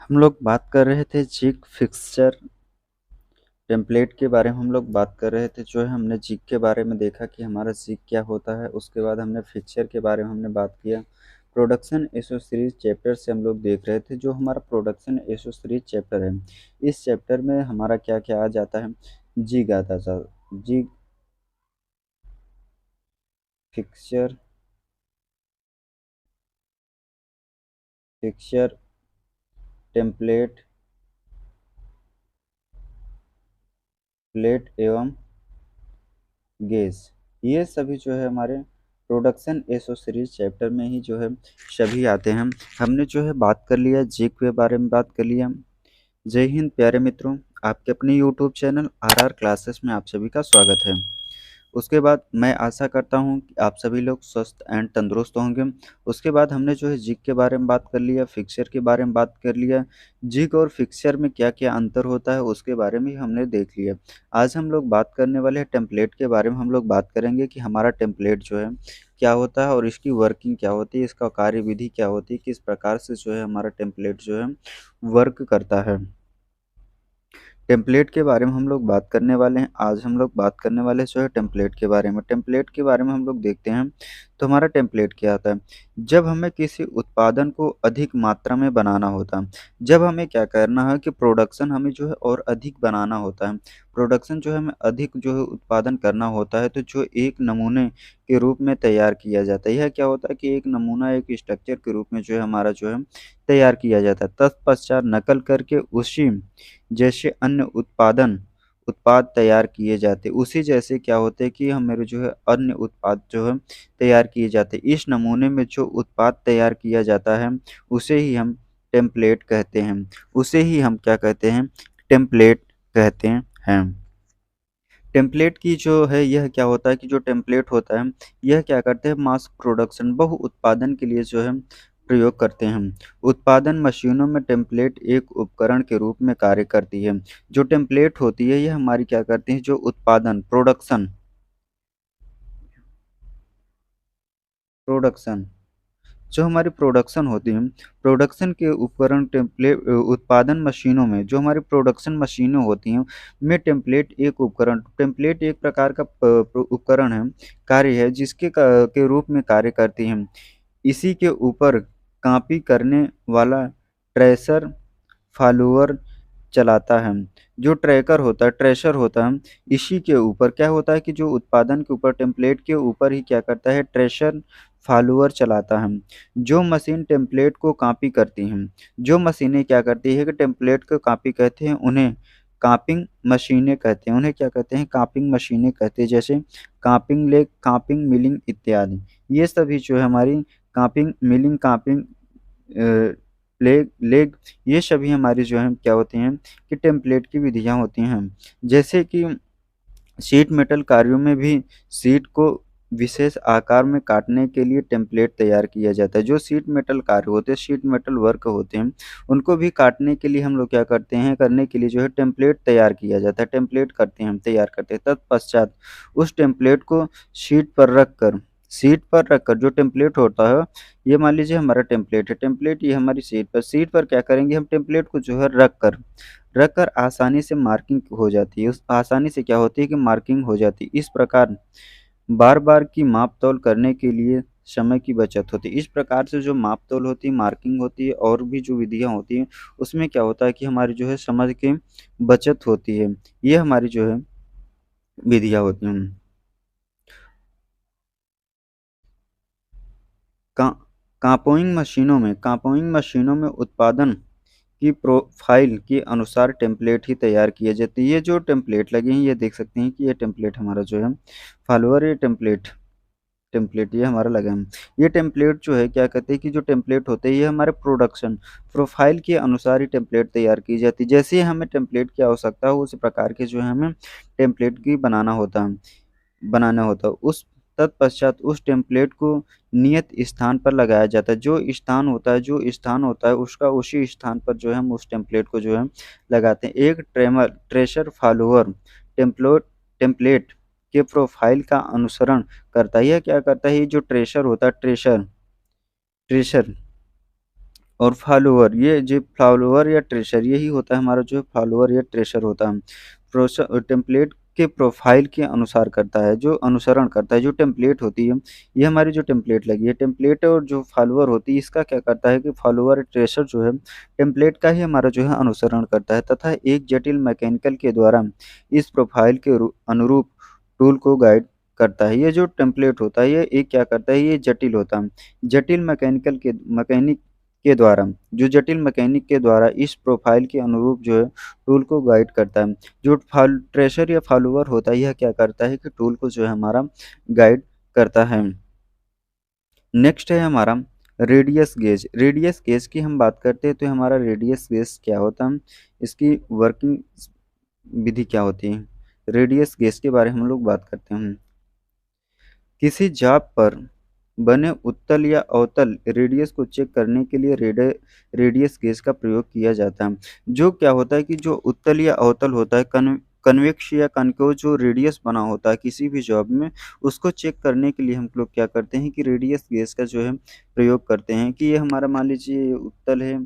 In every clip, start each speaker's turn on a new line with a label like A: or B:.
A: हम लोग बात कर रहे थे जिग फिक्सचर टेम्पलेट के बारे में हम लोग बात कर रहे थे। जो है हमने जिग के बारे में देखा कि हमारा जिग क्या होता है। उसके बाद हमने फिक्सचर के बारे में हमने बात किया। प्रोडक्शन एसो सीरीज चैप्टर से हम लोग देख रहे थे। जो हमारा प्रोडक्शन एसो सीरीज चैप्टर है, इस चैप्टर में हमारा क्या क्या आ जाता है। जिग आता था। Jig fixture fixture template plate एवं गेज, ये सभी जो है हमारे प्रोडक्शन एसो सीरीज चैप्टर में ही जो है सभी आते हैं। हमने जो है बात कर लिया जिग के बारे में बात कर लिया। जय हिंद प्यारे मित्रों, आपके अपने यूट्यूब चैनल आरआर क्लासेस में आप सभी का स्वागत है। उसके बाद मैं आशा करता हूँ कि आप सभी लोग स्वस्थ एंड तंदुरुस्त होंगे। उसके बाद हमने जो है जिग के बारे में बात कर लिया, फिक्सचर के बारे में बात कर लिया। जिग और फिक्सचर में क्या क्या अंतर होता है उसके बारे में हमने देख लिया। आज हम लोग बात करने वाले हैं टेम्पलेट के बारे में। हम लोग बात करेंगे कि हमारा टेम्पलेट जो है क्या होता है और इसकी वर्किंग क्या होती है, इसका कार्यविधि क्या होती है, किस प्रकार से जो है हमारा टेम्पलेट जो है वर्क करता है। टेम्पलेट के बारे में हम लोग बात करने वाले हैं। आज हम लोग बात करने वाले जो है टेम्पलेट के बारे में। टेम्पलेट के बारे में हम लोग देखते हैं तो हमारा टेम्पलेट क्या आता है। जब हमें किसी उत्पादन को अधिक मात्रा में बनाना होता है, जब हमें क्या करना है कि प्रोडक्शन हमें जो है और अधिक बनाना होता है, प्रोडक्शन जो है हमें अधिक जो है उत्पादन करना होता है, तो जो एक नमूने के रूप में तैयार किया जाता है। यह क्या होता है कि एक नमूना एक स्ट्रक्चर के रूप में जो है हमारा जो है तैयार किया जाता है। तत्पश्चात नकल करके उसी जैसे अन्य उत्पाद तैयार किए जाते, उसी जैसे क्या होते हैं कि हम मेरे जो है अन्य उत्पाद जो है तैयार किए जाते। इस नमूने में जो उत्पाद तैयार किया जाता है उसे ही हम टेम्पलेट कहते हैं। उसे ही हम क्या कहते हैं, टेम्पलेट कहते हैं। टेम्पलेट की जो है यह क्या होता है कि जो टेम्पलेट होता है यह क्या करते हैं, मास प्रोडक्शन बहु उत्पादन के लिए जो है प्रयोग करते हैं। उत्पादन मशीनों में टेम्पलेट एक उपकरण के रूप में कार्य करती है। जो टेम्पलेट होती है यह हमारी क्या करती है, जो उत्पादन प्रोडक्शन जो हमारी प्रोडक्शन होती है, प्रोडक्शन के उपकरण टेम्पलेट उत्पादन मशीनों में जो हमारी प्रोडक्शन मशीनें होती हैं में टेम्पलेट एक प्रकार का उपकरण है, कार्य है जिसके के रूप में कार्य करती हैं। इसी के ऊपर कॉपी करने वाला ट्रेसर फॉलोअर चलाता है। जो ट्रैकर होता है, ट्रेशर होता है, इसी के ऊपर क्या होता है कि जो उत्पादन के ऊपर टेम्पलेट के ऊपर ही क्या करता है, ट्रेशर फॉलोअर चलाता है। जो मशीन टेम्पलेट को कॉपी करती हैं, जो मशीनें क्या करती है कि टेम्पलेट को कॉपी कहते हैं, उन्हें कॉपिंग मशीनें कहते हैं। उन्हें क्या कहते हैं, कॉपिंग मशीनें कहते हैं। जैसे कॉपिंग लेग, कॉपिंग मिलिंग इत्यादि। ये सभी जो है हमारी कॉपिंग मिलिंग, कॉपिंग लेग लेग ये सभी हमारी जो है क्या होती हैं कि टेम्पलेट की विधियाँ होती हैं। जैसे कि शीट मेटल कार्यों में भी शीट को विशेष आकार में काटने के लिए टेम्पलेट तैयार किया जाता है। जो शीट मेटल कार्य होते हैं, शीट मेटल वर्क होते हैं, उनको भी काटने के लिए हम लोग क्या करते हैं, करने के लिए जो है टेम्पलेट तैयार किया जाता है। टेम्पलेट करते हैं, हम तैयार करते हैं। तत्पश्चात उस टेम्पलेट को शीट पर रखकर जो टेम्पलेट होता है, ये मान लीजिए हमारा टेम्पलेट है। टेम्पलेट ये हमारी शीट पर क्या करेंगे, हम टेम्पलेट को जो है रखकर आसानी से मार्किंग हो जाती है। उस आसानी से क्या होती है कि मार्किंग हो जाती है। इस प्रकार बार-बार की माप-तौल करने के लिए समय की बचत होती है। इस प्रकार से जो माप-तौल होती है, मार्किंग होती है और भी जो विधियाँ होती हैं, उसमें क्या होता है कि हमारी जो है समय की बचत होती है। ये हमारी जो है विधियाँ होती हैं। का कंपाउंडिंग मशीनों में उत्पादन की प्रोफाइल के अनुसार टेम्पलेट ही तैयार किए जाते हैं। ये जो टेम्पलेट लगे हैं, ये देख सकते हैं कि ये टेम्पलेट हमारा जो है फॉलोअर, ये टेम्पलेट टेम्पलेट ये हमारा लगा है। ये टेम्पलेट जो है क्या कहते हैं कि जो टेम्पलेट होते हैं ये हमारे प्रोडक्शन प्रोफाइल के अनुसार ही टेम्पलेट तैयार की जाती है। जैसे ही हमें टेम्पलेट की आवश्यकता हो उसी प्रकार के जो है हमें टेम्पलेट की बनाना होता है। उस तत्पश्चात उस टेम्पलेट को नियत स्थान पर लगाया जाता है। जो स्थान होता है उसका उसी स्थान पर जो है हम उस टेम्पलेट को जो है लगाते हैं। एक ट्रेशर फॉलोअर टेम्पलेट टेम्पलेट के प्रोफाइल का अनुसरण करता है। यह क्या करता है, ये जो ट्रेशर होता है, ट्रेशर और फॉलोअर, ये जो फॉलोअर या ट्रेशर यही होता है हमारा जो फॉलोअर या ट्रेशर होता है। टेम्पलेट के प्रोफाइल के अनुसार करता है, जो अनुसरण करता है। जो टेम्पलेट होती है, ये हमारी जो टेम्पलेट लगी है, टेम्पलेट और जो फॉलोअर होती है इसका क्या करता है कि फॉलोअर ट्रेशर जो है टेम्पलेट का ही हमारा जो है अनुसरण करता है तथा एक जटिल मैकेनिकल के द्वारा इस प्रोफाइल के अनुरूप टूल को गाइड करता है। ये जो टेम्पलेट होता है ये एक क्या करता है, ये जटिल होता है। जटिल मैकेनिक के द्वारा जो जटिल मैकेनिक के द्वारा इस प्रोफाइल के अनुरूप जो है टूल को गाइड करता है। जो ट्रेशर या फॉलोअर होता है यह क्या करता है कि टूल को जो है हमारा गाइड करता है। नेक्स्ट है हमारा रेडियस गेज। रेडियस गेज की हम बात करते हैं तो हमारा रेडियस गेज क्या होता है, इसकी वर्किंग विधि क्या होती है। रेडियस गेज के बारे में हम लोग बात करते हैं। किसी चाप पर बने उत्तल या अवतल रेडियस को चेक करने के लिए रेडियस गेज का प्रयोग किया जाता है। जो क्या होता है कि जो उत्तल या अवतल होता है, कन्वेक्स या कनकेव जो रेडियस बना होता है किसी भी जॉब में, उसको चेक करने के लिए हम लोग क्या करते हैं कि रेडियस गेज का जो है प्रयोग करते हैं। कि ये हमारा मान लीजिए ये उत्तल है,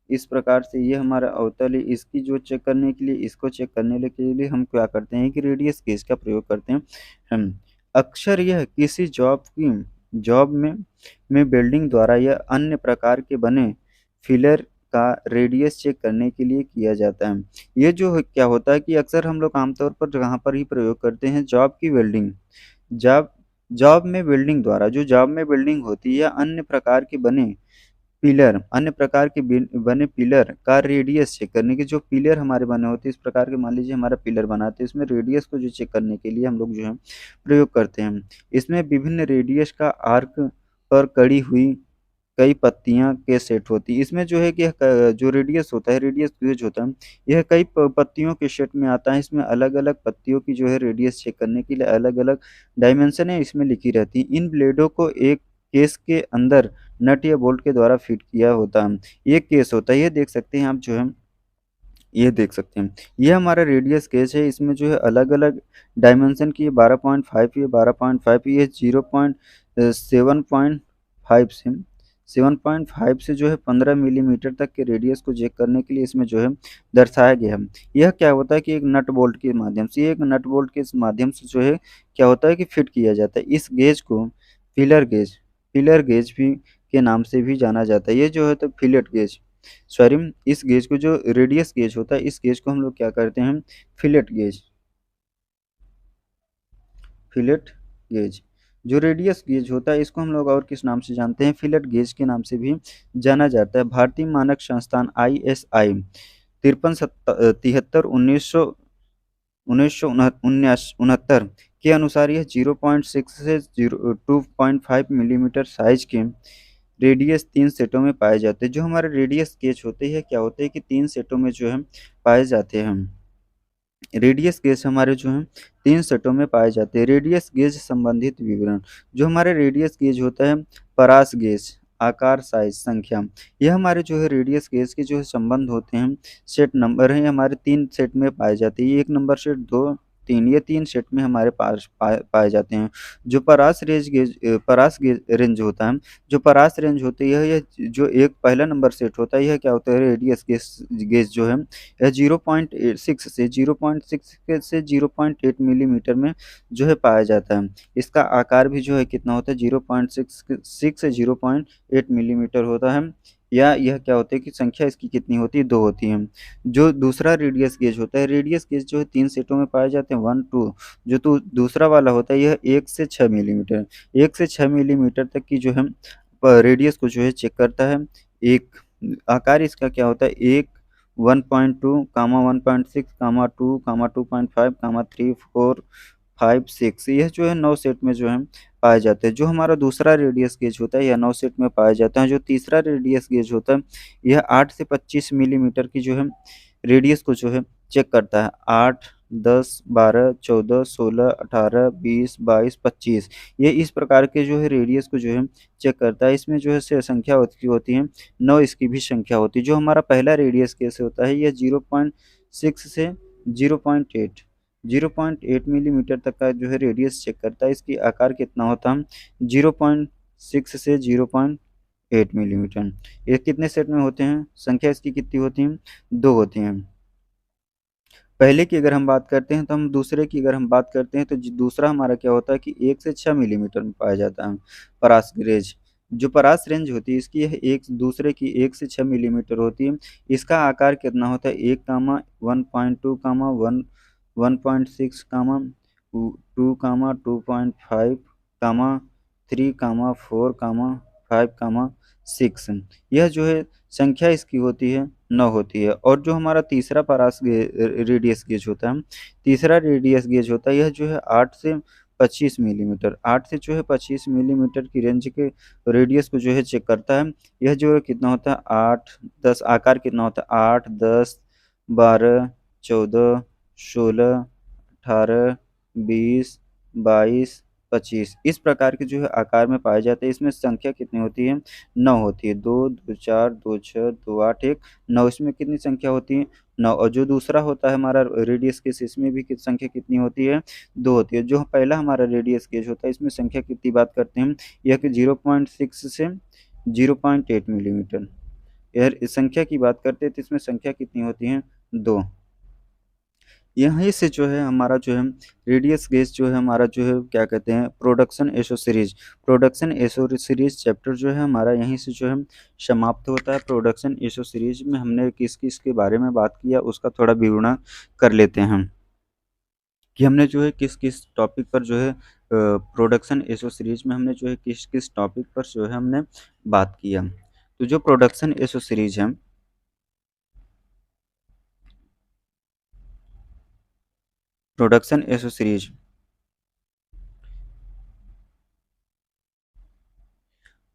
A: इस प्रकार से ये हमारा अवतल है, इसकी जो चेक करने के लिए, इसको चेक करने के लिए हम क्या करते हैं कि रेडियस गेज का प्रयोग करते हैं हम। अक्सर यह किसी जॉब में वेल्डिंग द्वारा या अन्य प्रकार के बने फिलर का रेडियस चेक करने के लिए किया जाता है। ये जो क्या होता है कि अक्सर हम लोग आमतौर पर जहाँ पर ही प्रयोग करते हैं जॉब की वेल्डिंग, जॉब जॉब में वेल्डिंग द्वारा, जो जॉब में वेल्डिंग होती है या अन्य प्रकार के बने पिलर का रेडियस चेक करने के, जो पिलर हमारे बने होते हैं इस प्रकार के, मान लीजिए हमारा पिलर बनाते हैं, इसमें रेडियस को जो चेक करने के लिए हम लोग जो है प्रयोग करते हैं। इसमें विभिन्न रेडियस का आर्क पर कड़ी हुई कई पत्तियां के सेट होती है। इसमें जो है कि जो रेडियस होता है, रेडियस गेज होता है, यह कई पत्तियों के सेट में आता है। इसमें अलग अलग पत्तियों की जो है रेडियस चेक करने के लिए अलग अलग डायमेंशन है इसमें लिखी रहती है। इन ब्लेडों को एक केस के अंदर नट या बोल्ट के द्वारा फिट किया होता है। ये केस होता है, ये देख सकते हैं आप जो है, ये देख सकते हैं ये हमारा रेडियस गेज है। इसमें जो है अलग अलग डायमेंशन की 12.5, ये 12.5, ये 0.7.5 से 7.5 से जो है 15 मिलीमीटर तक के रेडियस को चेक करने के लिए इसमें जो है दर्शाया गया है। यह क्या होता है कि एक नट बोल्ट के माध्यम से, एक नट बोल्ट के माध्यम से जो है क्या होता है कि फिट किया जाता है। इस गेज को फिलर गेज फिलर गेज भी के नाम से भी जाना जाता है। ये जो है तो फिलेट गेज, सॉरी, इस गेज को जो रेडियस गेज होता है इस गेज को हम लोग क्या करते हैं, फिलेट गेज, फिलेट गेज। जो रेडियस गेज होता है इसको हम लोग और किस नाम से जानते हैं, फिलेट गेज के नाम से भी जाना जाता है। भारतीय मानक संस्थान ISI 53 1969 के अनुसार यह 0.6 से 2.5 मिलीमीटर साइज के रेडियस 3 सेटों में पाए जाते हैं। जो हमारे रेडियस गेज होते हैं क्या होते हैं कि 3 सेटों में जो है पाए जाते हैं। रेडियस गेज हमारे जो हैं 3 सेटों में पाए जाते हैं। रेडियस गेज संबंधित विवरण, जो हमारे रेडियस गेज होता है, परास गेज, आकार, साइज, संख्या, ये हमारे जो है रेडियस गेज के जो है संबंध होते हैं, सेट नंबर हैं, हमारे 3 सेट में पाए जाते हैं। 1 नंबर सेट, 2, 3, ये 3 सेट में हमारे पास पाए जाते हैं। जो परास गेज रेंज होता है, जो परास रेंज होती है, यह जो एक पहला नंबर सेट होता है, यह क्या होता है, रेडियस गेज गेज जो है यह 0.6 से 0.8 मिलीमीटर में जो है पाया जाता है। इसका आकार भी जो है कितना होता है, 0.6 से 0.8 मिलीमीटर होता है। या यह क्या होता है कि संख्या इसकी कितनी होती है, 2 होती है। जो दूसरा रेडियस गेज होता है, रेडियस गेज जो है 3 सेटों में पाए जाते हैं, 1, 2। जो दूसरा वाला होता है यह 1 से 6 मिलीमीटर, 1 से 6 मिलीमीटर तक की जो है रेडियस को जो है चेक करता है। एक आकार इसका क्या होता है, 1, 1.2, 1.6, 2, 2.5, 3, 4, 5, 6, यह जो है 9 सेट में जो है पाए जाते हैं। जो हमारा दूसरा रेडियस गेज होता है यह 9 सेट में पाए जाते हैं। जो तीसरा रेडियस गेज होता है यह 8 से 25 मिलीमीटर की जो है रेडियस को जो है चेक करता है। 8, 10, 12, 14, 16, 18, 20, 22, 25, ये इस प्रकार के जो है रेडियस को जो है चेक करता है। इसमें जो है संख्या होती है, 9 इसकी भी संख्या होती है। जो हमारा पहला रेडियस गेज होता है यह 0.6 से 0.8 0.8 मिलीमीटर तक का जो है रेडियस चेक करता है। इसकी आकार कितना होता है, 0.6 से 8 मिलीमीटर। ये कितने सेट में होते हैं? संख्या इसकी कितनी होती है? 2 होती हैं। पहले की अगर हम बात करते हैं तो हम दूसरे की अगर हम बात करते हैं तो दूसरा हमारा क्या होता है कि 1 से 6 मिलीमीटर में पाया जाता है परास की रेंज। जो परास रेंज होती है इसकी यह एक दूसरे की 1 से 6 मिलीमीटर होती है। इसका आकार कितना होता है? 1 कामा 1.2 कामा 1.6 कामा 2 कामा 2.5 कामा 3 कामा 4 कामा 5 कामा 6। यह जो है संख्या इसकी होती है 9 होती है। और जो हमारा तीसरा रेडियस गेज होता है, तीसरा रेडियस गेज होता है, यह जो है 8 से 25 मिलीमीटर, 8 से जो है 25 मिलीमीटर की रेंज के रेडियस को जो है चेक करता है। यह जो है कितना होता है? 8 10 आकार कितना होता है? 8 10 12 14 16 18 20 22 25 इस प्रकार के जो है आकार में पाए जाते हैं। इसमें संख्या कितनी होती है? 9 होती है। 2 2 4 2 6 2 8 1 9। इसमें कितनी संख्या होती है? 9। और जो दूसरा होता है हमारा रेडियस केस, इसमें भी संख्या कितनी होती है? 2 होती है। जो पहला हमारा रेडियस गेज होता है इसमें संख्या कितनी बात करते हैं हम? यह कि 0.6 से 0.8 मिलीमीटर। यह इस संख्या की बात करते हैं तो इसमें संख्या कितनी होती है? 2। यहीं से जो है हमारा जो है रेडियस गेज जो है हमारा जो है क्या कहते हैं प्रोडक्शन एसो सीरीज, प्रोडक्शन एसो सीरीज चैप्टर जो है हमारा यहीं से जो है समाप्त होता है। प्रोडक्शन एसो सीरीज में हमने किस किस के बारे में बात किया उसका थोड़ा विवरण कर लेते हैं हम, कि हमने जो है किस किस टॉपिक पर जो है प्रोडक्शन एसो सीरीज में हमने जो है किस किस टॉपिक पर जो है हमने बात किया। तो जो प्रोडक्शन एसो सीरीज है, प्रोडक्शन एसो सीरीज,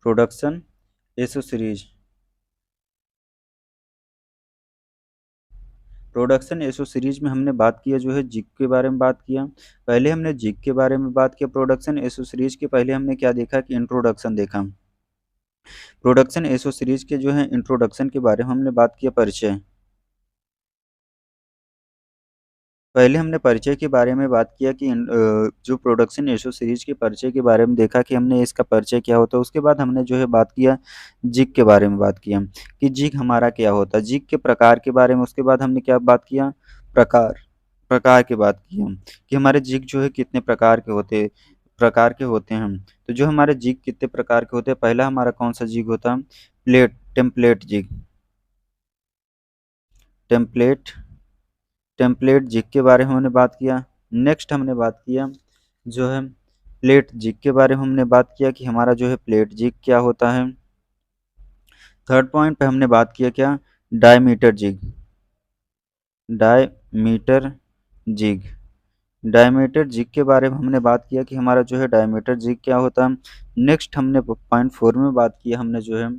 A: प्रोडक्शन एसो सीरीज, प्रोडक्शन एसो सीरीज में हमने बात किया जो है जिग के बारे में बात किया। पहले हमने जिग के बारे में बात किया। प्रोडक्शन एसो सीरीज के पहले हमने क्या देखा कि इंट्रोडक्शन देखा। प्रोडक्शन एसो सीरीज के जो है इंट्रोडक्शन के बारे में हमने बात किया परिचय। पहले हमने परिचय के बारे में बात किया कि जो प्रोडक्शन एसो सीरीज के परिचय के बारे में देखा कि हमने इसका परिचय क्या होता है। उसके बाद हमने जो है बात किया जिग के बारे में बात किया कि जिग हमारा क्या होता है, जिग के प्रकार के बारे में। उसके बाद हमने क्या बात किया? प्रकार, प्रकार की बात की हम कि हमारे जिग जो है कितने प्रकार के होते हैं। तो जो हमारे जिग कितने प्रकार के होते हैं, पहला हमारा कौन सा जिग होता है? Template jig, template template jig के बारे में हमने बात किया। नेक्स्ट हमने बात किया जो है प्लेट जिग के बारे में हमने बात किया कि हमारा जो है प्लेट जिग क्या होता है। थर्ड पॉइंट पे हमने बात किया क्या? Diameter jig, diameter jig, diameter jig के बारे में हमने बात किया कि हमारा जो है डायमीटर जिग क्या होता है। नेक्स्ट हमने पॉइंट 4 में बात किया हमने जो है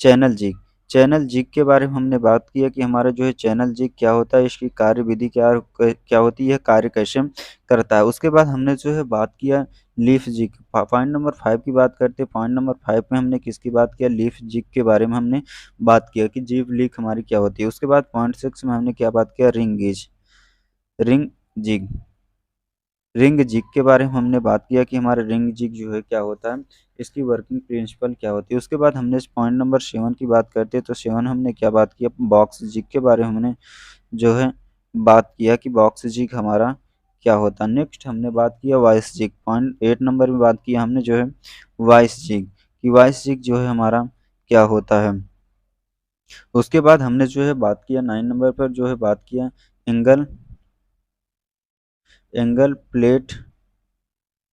A: चैनल जिग, चैनल जिग के बारे में हमने बात किया कि हमारा जो है चैनल जिग क्या होता है, इसकी कार्य विधि क्या होती है, कार्य कैसे करता है। उसके बाद हमने जो है बात किया लीफ जिग। पॉइंट नंबर 5 की बात करते हैं। पॉइंट नंबर 5 में हमने किसकी बात किया? लीफ जिग के बारे में हमने बात किया कि जीव लीक हमारी क्या होती है। उसके बाद पॉइंट 6 में हमने क्या बात किया? रिंग जिग, रिंग जिग के बारे में हमने बात किया कि हमारा रिंग जिग जो है क्या होता है, इसकी वर्किंग प्रिंसिपल क्या होती है। उसके बाद हमने पॉइंट नंबर 7 की बात करते हैं तो 7 हमने क्या बात किया? बॉक्स जिग के बारे में हमने जो है बात किया कि बॉक्स जिग हमारा क्या होता है। नेक्स्ट हमने बात किया वॉइस जिग। पॉइंट 8 नंबर में बात किया हमने जो है वॉइस जिग, कि वॉइस जिग जो है हमारा क्या होता है। उसके बाद हमने जो है बात किया 9 नंबर पर जो है बात किया angle angle plate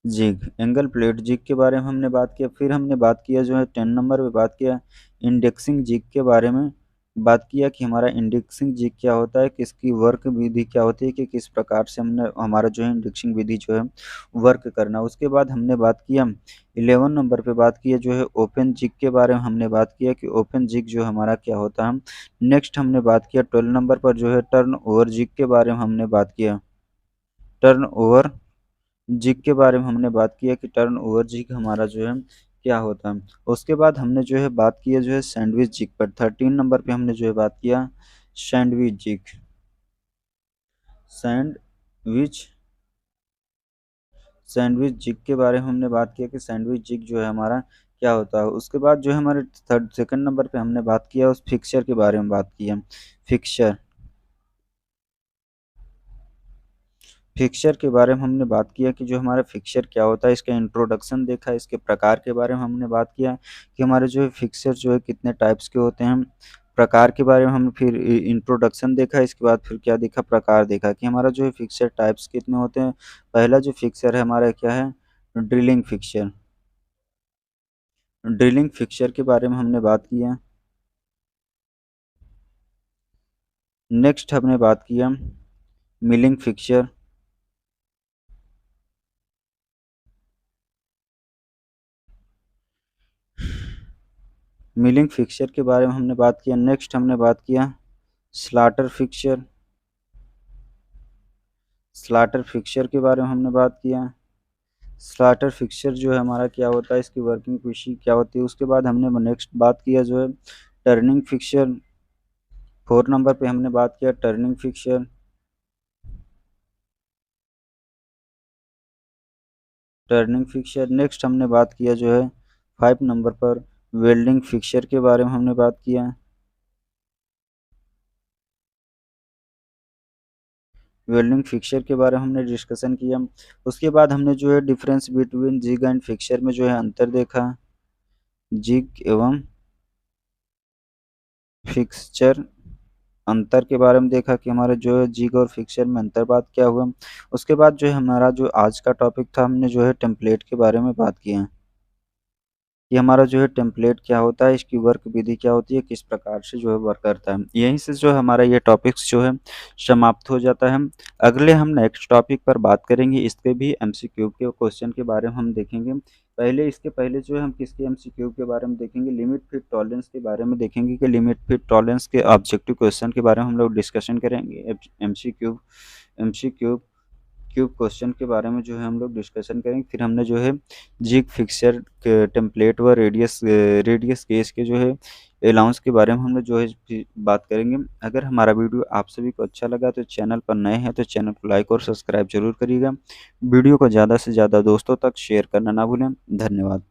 A: jig, angle plate jig के बारे में हमने बात किया। फिर हमने बात किया जो है 10 नंबर पे बात किया इंडेक्सिंग जिग के बारे में। बात किया कि हमारा इंडेक्सिंग जिग क्या होता है, किसकी वर्क विधि क्या होती है, कि किस प्रकार से हमने हमारा जो है इंडेक्सिंग विधि जो है वर्क करना। उसके बाद हमने बात किया 11 नंबर पे बात किया जो है ओपन जिग के बारे में हमने बात किया कि ओपन जिग जो हमारा क्या होता है। नेक्स्ट हमने बात किया 12 नंबर पर जो है टर्न ओवर जिग के बारे में हमने बात किया। टर्न ओवर जिग के बारे में हमने बात किया कि टर्न ओवर जिग हमारा जो है क्या होता है। उसके बाद हमने जो है बात किया जो है सैंडविच जिग पर। 13 नंबर पे हमने जो है बात किया sandwich jig, sandwich sandwich jig के बारे में हमने बात किया कि सैंडविच जिग जो है हमारा क्या होता है। उसके बाद जो है हमारे थर्ड सेकंड नंबर पे हमने बात किया उस फिक्सचर के बारे में बात की है। फिक्सचर फिक्सचर के बारे में हमने बात किया कि जो हमारा फिक्सचर क्या होता है, इसका इंट्रोडक्शन देखा, इसके प्रकार के बारे में हमने बात किया कि हमारे जो है फिक्सचर जो है कितने टाइप्स के होते हैं। प्रकार के बारे में हमने फिर इंट्रोडक्शन देखा, इसके बाद फिर क्या देखा, प्रकार देखा कि हमारा जो है फिक्सचर टाइप्स कितने होते हैं। पहला जो फिक्सचर है हमारा क्या है, ड्रिलिंग फिक्सचर। ड्रिलिंग फिक्सचर के बारे में हमने बात किया। नेक्स्ट हमने बात किया मिलिंग फिक्सचर। मिलिंग फिक्सचर के बारे में हमने बात किया। नेक्स्ट हमने बात किया स्लाटर फिक्सचर। स्लाटर फिक्सचर के बारे में हमने बात किया। स्लाटर फिक्सचर जो है हमारा क्या होता है, इसकी वर्किंग विशि क्या होती है। उसके बाद हमने नेक्स्ट बात किया जो है टर्निंग फिक्सचर। 4 नंबर पे हमने बात किया turning fixture. Turning fixture next हमने बात किया जो है 5 नंबर पर वेल्डिंग फिक्सचर के बारे में हमने बात किया। वेल्डिंग फिक्सचर के बारे में हमने डिस्कशन किया। उसके बाद हमने जो है difference between jig and fixture में जो है अंतर देखा। जिग एवं फिक्सचर अंतर के बारे में देखा कि हमारे जो है जिग और फिक्सचर में अंतर बात क्या हुआ। उसके बाद जो है हमारा जो आज का टॉपिक था, हमने जो है टेम्पलेट के बारे में बात किया कि हमारा जो है टेम्पलेट क्या होता है, इसकी वर्क विधि क्या होती है, किस प्रकार से जो है वर्क करता है। यहीं से जो है हमारा ये टॉपिक्स जो है समाप्त हो जाता है। अगले हम नेक्स्ट टॉपिक पर बात करेंगे, इसके भी एमसीक्यू के क्वेश्चन के बारे में हम देखेंगे। पहले इसके पहले जो है हम किसके एमसीक्यू के बारे में देखेंगे, लिमिट फिट टॉलरेंस के बारे में देखेंगे कि लिमिट फिट टॉलरेंस के ऑब्जेक्टिव क्वेश्चन के बारे में हम लोग डिस्कशन करेंगे। एमसीक्यू एमसीक्यू क्यूब क्वेश्चन के बारे में जो है हम लोग डिस्कशन करेंगे। फिर हमने जो है जिग फिक्सर के टेम्पलेट व रेडियस केस के जो है अलाउंस के बारे में हम लोग जो है बात करेंगे। अगर हमारा वीडियो आप सभी को अच्छा लगा तो चैनल पर नए हैं तो चैनल को लाइक और सब्सक्राइब जरूर करिएगा। वीडियो को ज़्यादा से ज़्यादा दोस्तों तक शेयर करना ना भूलें। धन्यवाद।